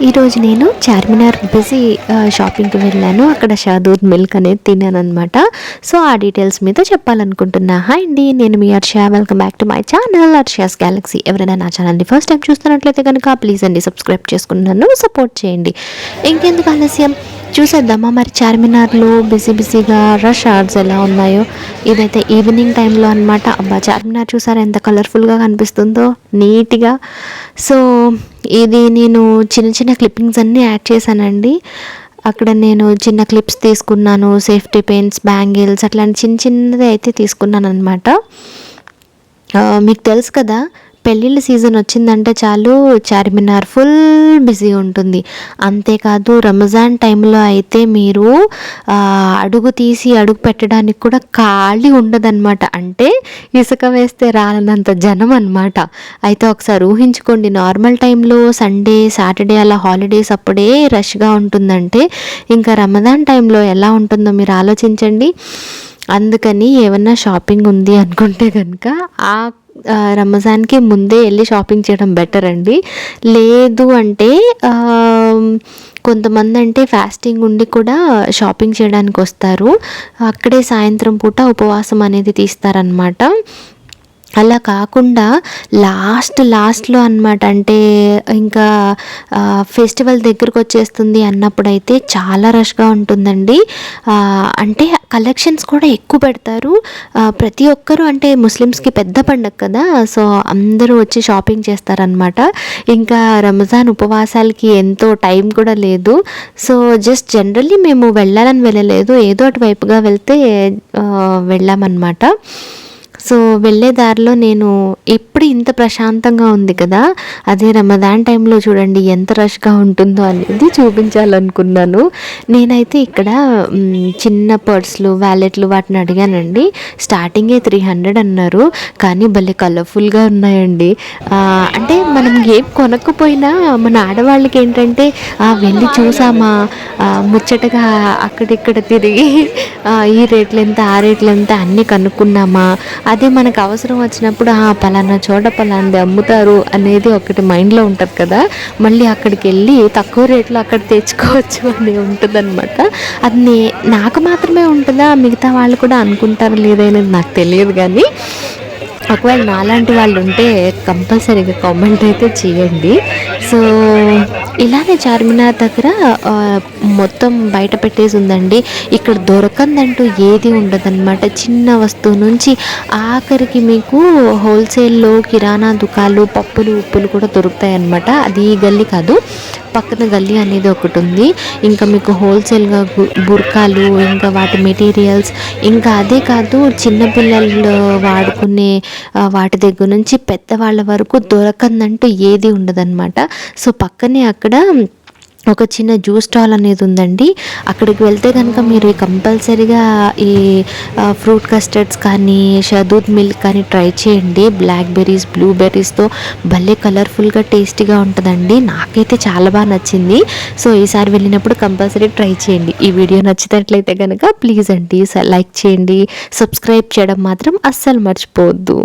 ఈరోజు నేను చార్మినార్ బిజీ షాపింగ్కి వెళ్ళాను. అక్కడ షాదూద్ మిల్క్ అనేది తిన్నాను అనమాట. సో ఆ డీటెయిల్స్ మీతో చెప్పాలనుకుంటున్నా. హాయ్ అండి, నేను మీ Harsha. Welcome back to my channel Harsha's galaxy. ఎవరైనా నా ఛానల్ని ఫస్ట్ టైం చూస్తున్నట్లయితే కనుక ప్లీజ్ అండి సబ్స్క్రైబ్ చేసుకున్నాను, సపోర్ట్ చేయండి. ఇంకెందుకు ఆలస్యం, చూసేద్దామా మరి చార్మినార్లో బిజీగా రష్ అవర్స్ ఎలా ఉన్నాయో. ఇదైతే ఈవినింగ్ టైంలో అనమాట. అబ్బా, చార్మినార్ చూసారా ఎంత కలర్ఫుల్గా కనిపిస్తుందో, నీట్గా. సో ఇది నేను చిన్న క్లిప్పింగ్స్ అన్నీ యాడ్ చేశానండి. అక్కడ నేను చిన్న క్లిప్స్ తీసుకున్నాను, సేఫ్టీ పిన్స్, బ్యాంగిల్స్, అట్లాంటి చిన్నది అయితే తీసుకున్నాను అనమాట. మీకు తెలుసు కదా, పెళ్ళిళ్ళ సీజన్ వచ్చిందంటే చాలు చార్మినార్ ఫుల్ బిజీ ఉంటుంది. అంతేకాదు రంజాన్ టైంలో అయితే మీరు అడుగు పెట్టడానికి కూడా ఖాళీ ఉండదన్నమాట. అంటే ఇసుక వేస్తే రాలనంత జనం అనమాట. అయితే ఒకసారి ఊహించుకోండి, నార్మల్ టైంలో సండే, సాటర్డే అలా హాలిడేస్ అప్పుడే రష్గా ఉంటుందంటే ఇంకా రంజాన్ టైంలో ఎలా ఉంటుందో మీరు ఆలోచించండి. అందుకని ఏమన్నా షాపింగ్ ఉంది అనుకుంటే కనుక రంజాన్కి ముందే వెళ్ళి షాపింగ్ చేయడం బెటర్ అండి. లేదు అంటే కొంతమంది అంటే ఫాస్టింగ్ ఉండి కూడా షాపింగ్ చేయడానికి వస్తారు. అక్కడే సాయంత్రం పూట ఉపవాసం అనేది తీస్తారనమాట. అలా కాకుండా లాస్ట్లో అనమాట, అంటే ఇంకా ఫెస్టివల్ దగ్గరకు వచ్చేస్తుంది అన్నప్పుడైతే చాలా రష్గా ఉంటుందండి. అంటే కలెక్షన్స్ కూడా ఎక్కువ పెడతారు. ప్రతి ఒక్కరూ, అంటే ముస్లిమ్స్కి పెద్ద పండగ కదా, సో అందరూ వచ్చి షాపింగ్ చేస్తారనమాట. ఇంకా రంజాన్ ఉపవాసాలకి ఎంతో టైం కూడా లేదు. సో జస్ట్ జనరల్లీ మేము వెళ్ళలేదు, ఏదో అటువైపుగా వెళ్తే వెళ్ళామన్నమాట. సో వెళ్ళే దారిలో నేను ఎప్పుడు ఇంత ప్రశాంతంగా ఉంది కదా, అదే రమదాన్ టైంలో చూడండి ఎంత రష్గా ఉంటుందో అనేది చూపించాలనుకున్నాను. నేనైతే ఇక్కడ చిన్న పర్స్లు, వ్యాలెట్లు వాటిని అడిగానండి. స్టార్టింగే 300 అన్నారు, కానీ భలే కలర్ఫుల్గా ఉన్నాయండి. అంటే మనం ఏం కొనకపోయినా మన ఆడవాళ్ళకి ఏంటంటే వెళ్ళి చూసామా, ముచ్చటగా అక్కడిక్కడ తిరిగి ఈ రేట్లు ఎంత, ఆ రేట్లు ఎంత అన్నీ కనుక్కున్నామా, అదే మనకు అవసరం వచ్చినప్పుడు పలానా చోట పలానాది అమ్ముతారు అనేది ఒకటి మైండ్లో ఉంటుంది కదా, మళ్ళీ అక్కడికి వెళ్ళి తక్కువ రేట్లో అక్కడ తెచ్చుకోవచ్చు అని ఉంటుంది అనమాట. అది నాకు మాత్రమే ఉంటుందా, మిగతా వాళ్ళు కూడా అనుకుంటారు లేదనేది నాకు తెలియదు. కానీ ఒకవేళ నాలాంటి వాళ్ళు ఉంటే కంపల్సరీగా కామెంట్ అయితే చేయండి. సో ఇలానే చార్మినార్ దగ్గర మొత్తం బయట పెట్టేసి ఉందండి. ఇక్కడ దొరకందంటూ ఏది ఉండదన్నమాట. చిన్న వస్తువు నుంచి ఆఖరికి మీకు హోల్సేల్లో కిరాణా దుకాణాలు, పప్పులు, ఉప్పులు కూడా దొరుకుతాయి అన్నమాట. అది ఈ గల్లీ కాదు, పక్కన గల్లీ అనేది ఒకటి ఉంది. ఇంకా మీకు హోల్సేల్గా బుర్కాలు, ఇంకా వాటి మెటీరియల్స్, ఇంకా అదే కాదు చిన్నపిల్లలు వాడుకునే వాటి దగ్గర నుంచి పెద్దవాళ్ళ వరకు దొరకందంటూ ఏది ఉండదన్నమాట. సో పక్కనే అక్కడ ఒక చిన్న జ్యూస్ స్టాల్ అనేది ఉందండి. అక్కడికి వెళ్తే కనుక మీరు కంపల్సరీగా ఈ ఫ్రూట్ కస్టర్డ్స్ కానీ, షాదూద్ మిల్క్ కానీ ట్రై చేయండి. బ్లాక్బెర్రీస్, బ్లూబెర్రీస్తో భలే కలర్ఫుల్గా టేస్టీగా ఉంటుందండి. నాకైతే చాలా బాగా నచ్చింది. సో ఈసారి వెళ్ళినప్పుడు కంపల్సరీ ట్రై చేయండి. ఈ వీడియో నచ్చినట్లయితే కనుక ప్లీజ్ అండి లైక్ చేయండి, సబ్స్క్రైబ్ చేయడం మాత్రం అస్సలు మర్చిపోవద్దు.